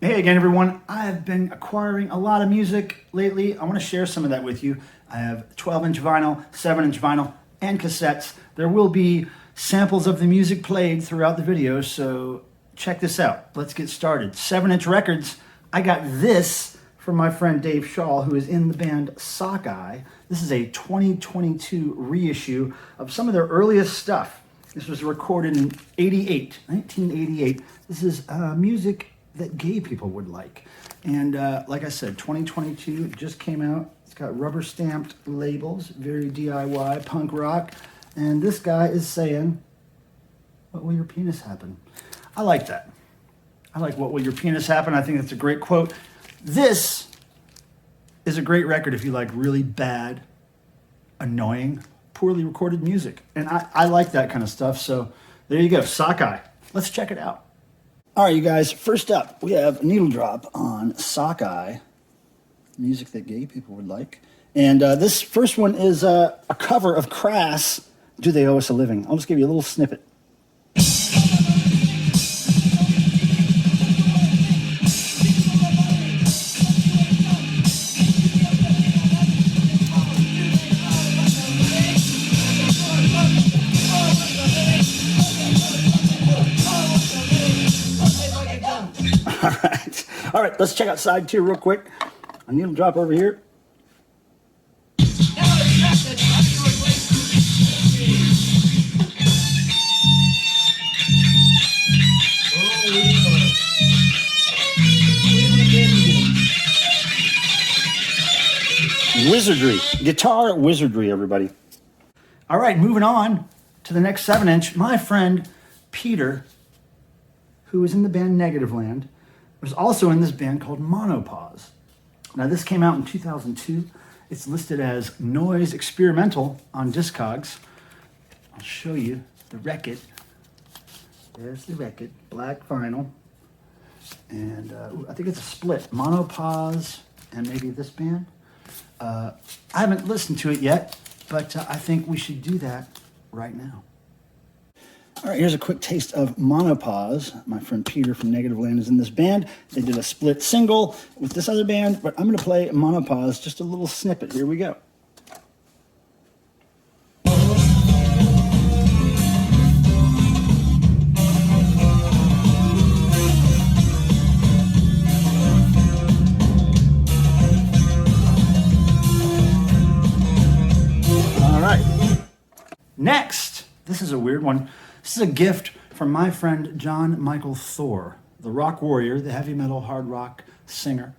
Hey again, everyone. I have been acquiring a lot of music lately. I want to share some of that with you. I have 12-inch vinyl, 7-inch vinyl, and cassettes. There will be samples of the music played throughout the video, so check this out. Let's get started. 7-inch records. I got this from my friend Dave Shaw, who is in the band Sockeye. This is a 2022 reissue of some of their earliest stuff. This was recorded in 1988. This is music that gay people would like. And like I said, 2022 just came out. It's got rubber stamped labels, very DIY, punk rock. And this guy is saying, "What will your penis happen?" I like that. I like "What will your penis happen?" I think that's a great quote. This is a great record if you like really bad, annoying, poorly recorded music. And I like that kind of stuff. So there you go, Sockeye. Let's check it out. All right, you guys, first up, we have Needle Drop on Sockeye, music that gay people would like. And this first one is a cover of Crass, Do They Owe Us a Living? I'll just give you a little snippet. All right, let's check out side two real quick. A Needle Drop over here. Wizardry, guitar wizardry, everybody. All right, moving on to the next 7-inch. My friend Peter, who is in the band Negativland, was also in this band called Monopause. Now this came out in 2002. It's listed as Noise Experimental on Discogs. I'll show you the record. There's the record, black vinyl. And I think it's a split, Monopause and maybe this band. I haven't listened to it yet, but I think we should do that right now. All right, here's a quick taste of Monopause. My friend Peter from Negativland is in this band. They did a split single with this other band, but I'm going to play Monopause, just a little snippet. Here we go. All right. Next, this is a weird one. This is a gift from my friend John Michael Thor, the rock warrior, the heavy metal hard rock singer.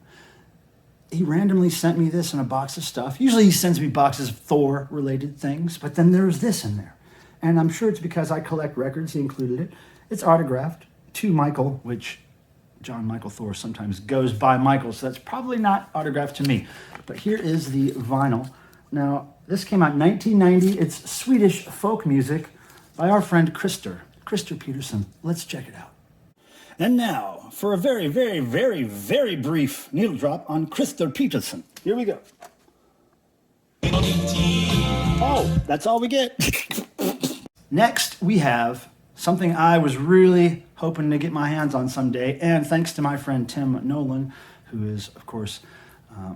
He randomly sent me this in a box of stuff. Usually he sends me boxes of Thor-related things, but then there's this in there. And I'm sure it's because I collect records. He included it. It's autographed to Michael, which John Michael Thor sometimes goes by Michael, so that's probably not autographed to me. But here is the vinyl. Now, this came out in 1990. It's Swedish folk music by our friend Christer Peterson. Let's check it out. And now, for a very, very, very, very brief needle drop on Christer Peterson. Here we go. Oh, that's all we get. Next, we have something I was really hoping to get my hands on someday, and thanks to my friend Tim Nolan, who is, of course,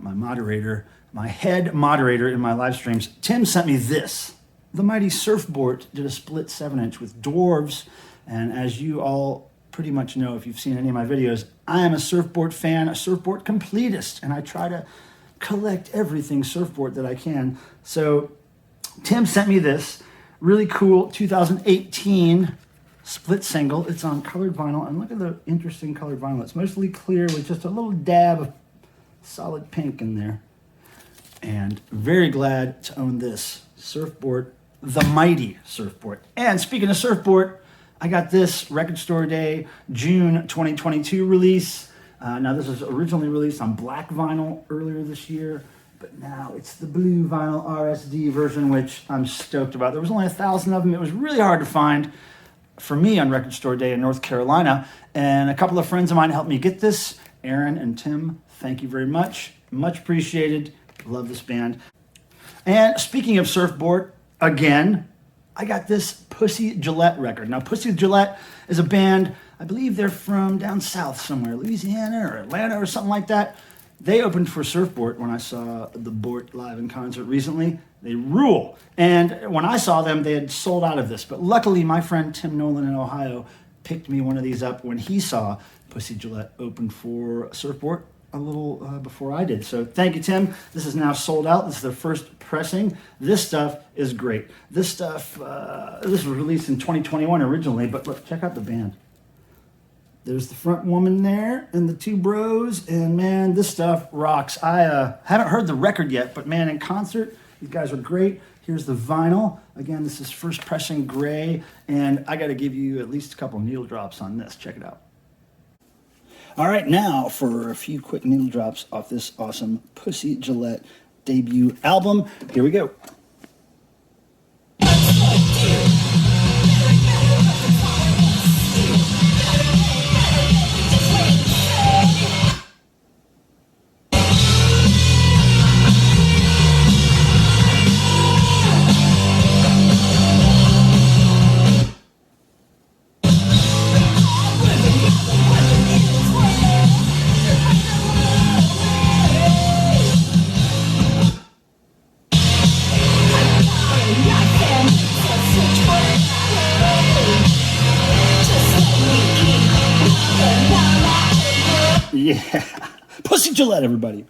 my moderator, my head moderator in my live streams. Tim sent me this. The Mighty Surfboard did a split 7-inch with Dwarves, and as you all pretty much know if you've seen any of my videos, I am a surfboard fan, a surfboard completist, and I try to collect everything surfboard that I can. So Tim sent me this really cool 2018 split single. It's on colored vinyl, and look at the interesting colored vinyl. It's mostly clear with just a little dab of solid pink in there. And very glad to own this surfboard, the Mighty Surfboard. And speaking of surfboard, I got this Record Store Day, June 2022 release. Now this was originally released on black vinyl earlier this year, but now it's the blue vinyl RSD version, which I'm stoked about. There was only 1,000 of them. It was really hard to find for me on Record Store Day in North Carolina. And a couple of friends of mine helped me get this. Aaron and Tim, thank you very much. Much appreciated. Love this band. And speaking of surfboard, again, I got this Pussy Gillette record. Now, Pussy Gillette is a band I believe they're from down south somewhere, Louisiana or Atlanta or something like that. They opened for Surfboard when I saw the Bort live in concert recently. They rule. And when I saw them, they had sold out of this. But luckily, my friend Tim Nolan in Ohio picked me one of these up when he saw Pussy Gillette open for Surfboard a little before I did. So thank you, Tim. This is now sold out. This is the first pressing. This stuff is great. This stuff, this was released in 2021 originally, but look, check out the band. There's the front woman there and the two bros, and man, this stuff rocks. I haven't heard the record yet, but man, in concert, these guys are great. Here's the vinyl. Again, this is first pressing gray, and I got to give you at least a couple needle drops on this. Check it out. All right, now for a few quick needle drops off this awesome Pussy Gillette debut album. Here we go. Yeah, Pussy Gillette, everybody.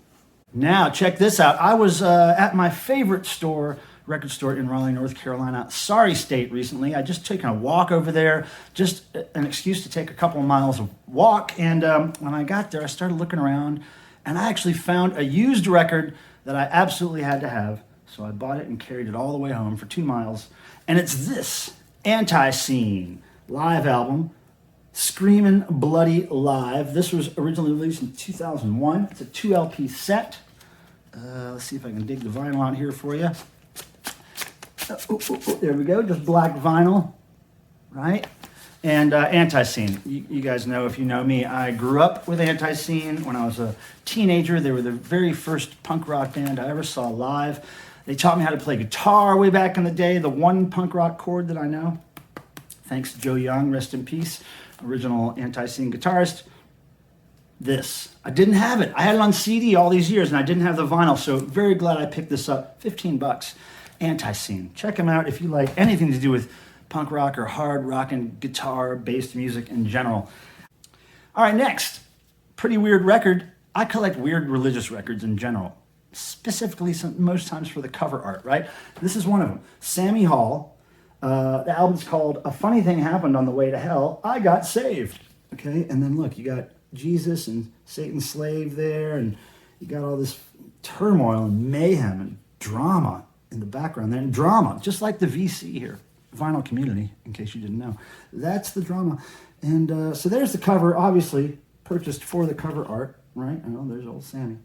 Now, check this out. I was at my favorite store, record store in Raleigh, North Carolina, Sorry State, recently. I just taken a walk over there, just an excuse to take a couple of miles of walk. And when I got there, I started looking around, and I actually found a used record that I absolutely had to have. So I bought it and carried it all the way home for 2 miles. And it's this Anti-Scene live album, Screamin' Bloody Live. This was originally released in 2001. It's a 2 LP set. Let's see if I can dig the vinyl out here for you. There we go, just black vinyl, right? And Anti-Scene. You guys know, if you know me, I grew up with Anti-Scene. When I was a teenager, they were the very first punk rock band I ever saw live. They taught me how to play guitar way back in the day, the one punk rock chord that I know. Thanks to Joe Young, rest in peace. Original Anti-Scene guitarist. This, I didn't have it. I had it on CD all these years, and I didn't have the vinyl, so very glad I picked this up. 15 bucks. Anti-Scene. Check them out if you like anything to do with punk rock or hard rock and guitar-based music in general. All right, next. Pretty weird record. I collect weird religious records in general, specifically most times for the cover art, right? This is one of them. Sammy Hall. The album's called A Funny Thing Happened on the Way to Hell. I Got Saved. Okay, and then look, you got Jesus and Satan's slave there, and you got all this turmoil and mayhem and drama in the background there. And drama, just like the VC here, Vinyl Community, in case you didn't know. That's the drama. And so there's the cover, obviously purchased for the cover art, right? Oh, there's old Sammy.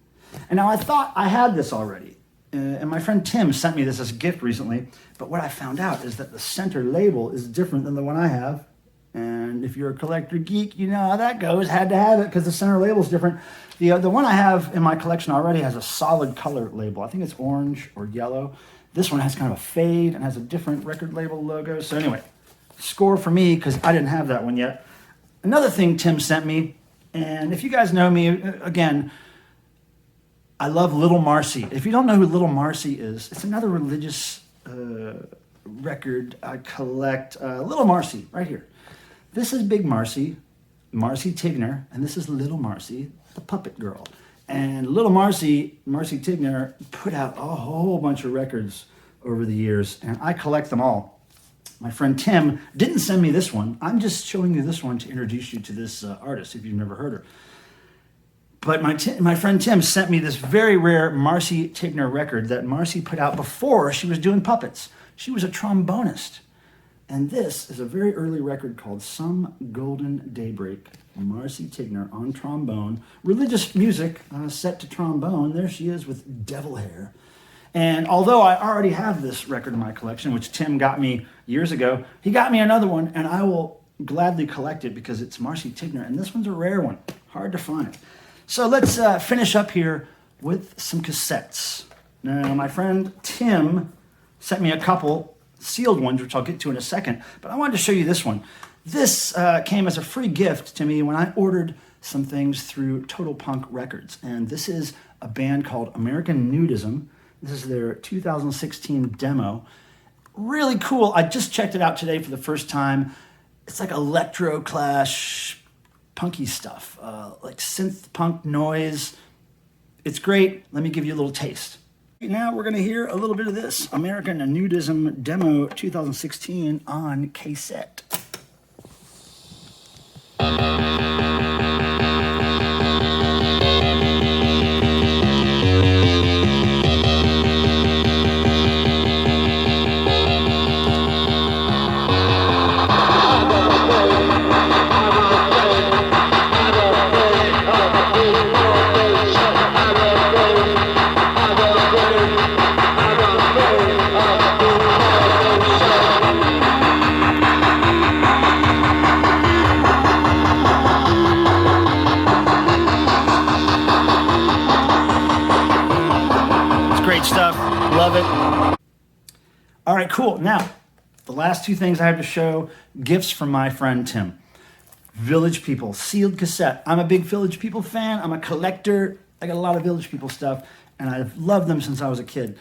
And now I thought I had this already. And my friend Tim sent me this as a gift recently, but what I found out is that the center label is different than the one I have. And if you're a collector geek, you know how that goes. Had to have it because the center label is different. The one I have in my collection already has a solid color label. I think it's orange or yellow. This one has kind of a fade and has a different record label logo. So anyway, score for me because I didn't have that one yet. Another thing Tim sent me, and if you guys know me, again, I love Little Marcy. If you don't know who Little Marcy is, it's another religious record I collect. Little Marcy, right here. This is Big Marcy, Marcy Tigner, and this is Little Marcy, the puppet girl. And Little Marcy, Marcy Tigner, put out a whole bunch of records over the years, and I collect them all. My friend Tim didn't send me this one. I'm just showing you this one to introduce you to this artist if you've never heard her. But my friend Tim sent me this very rare Marcy Tigner record that Marcy put out before she was doing puppets. She was a trombonist. And this is a very early record called Some Golden Daybreak. Marcy Tigner on trombone. Religious music set to trombone. There she is with devil hair. And although I already have this record in my collection, which Tim got me years ago, he got me another one, and I will gladly collect it because it's Marcy Tigner. And this one's a rare one. Hard to find. So let's finish up here with some cassettes. Now, my friend Tim sent me a couple sealed ones, which I'll get to in a second, but I wanted to show you this one. This came as a free gift to me when I ordered some things through Total Punk Records. And this is a band called American Nudism. This is their 2016 demo. Really cool. I just checked it out today for the first time. It's like electro clash, punky stuff, like synth punk noise. It's great. Let me give you a little taste. Now we're going to hear a little bit of this American Nudism demo 2016 on cassette. Great stuff. Love it. All right, cool. Now, the last two things I have to show, gifts from my friend Tim. Village People, sealed cassette. I'm a big Village People fan. I'm a collector. I got a lot of Village People stuff, and I've loved them since I was a kid.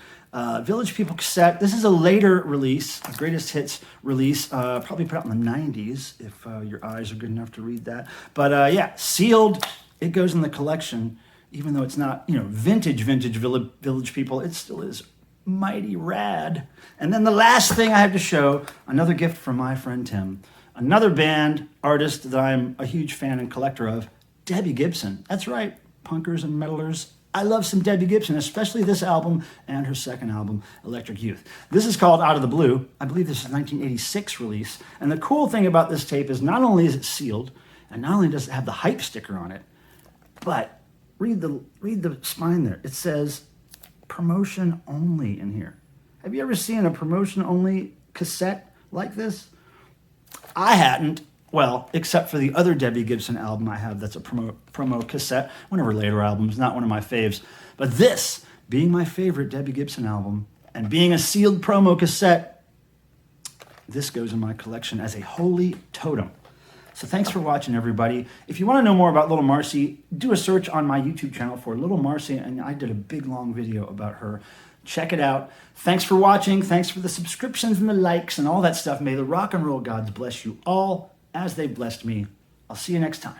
Village People cassette. This is a later release, a greatest hits release, probably put out in the 90s, if your eyes are good enough to read that. But yeah, sealed. It goes in the collection. Even though it's not, vintage Village People, it still is mighty rad. And then the last thing I have to show, another gift from my friend Tim, another band, artist that I'm a huge fan and collector of, Debbie Gibson. That's right, punkers and metalers. I love some Debbie Gibson, especially this album and her second album, Electric Youth. This is called Out of the Blue. I believe this is a 1986 release. And the cool thing about this tape is not only is it sealed, and not only does it have the hype sticker on it, but read the spine there. It says promotion only in here. Have you ever seen a promotion only cassette like this? I hadn't, well, except for the other Debbie Gibson album I have that's a promo cassette, one of her later albums, not one of my faves. But this, being my favorite Debbie Gibson album and being a sealed promo cassette, this goes in my collection as a holy totem. So thanks for watching, everybody. If you want to know more about Little Marcy, do a search on my YouTube channel for Little Marcy, and I did a big, long video about her. Check it out. Thanks for watching. Thanks for the subscriptions and the likes and all that stuff. May the rock and roll gods bless you all as they blessed me. I'll see you next time.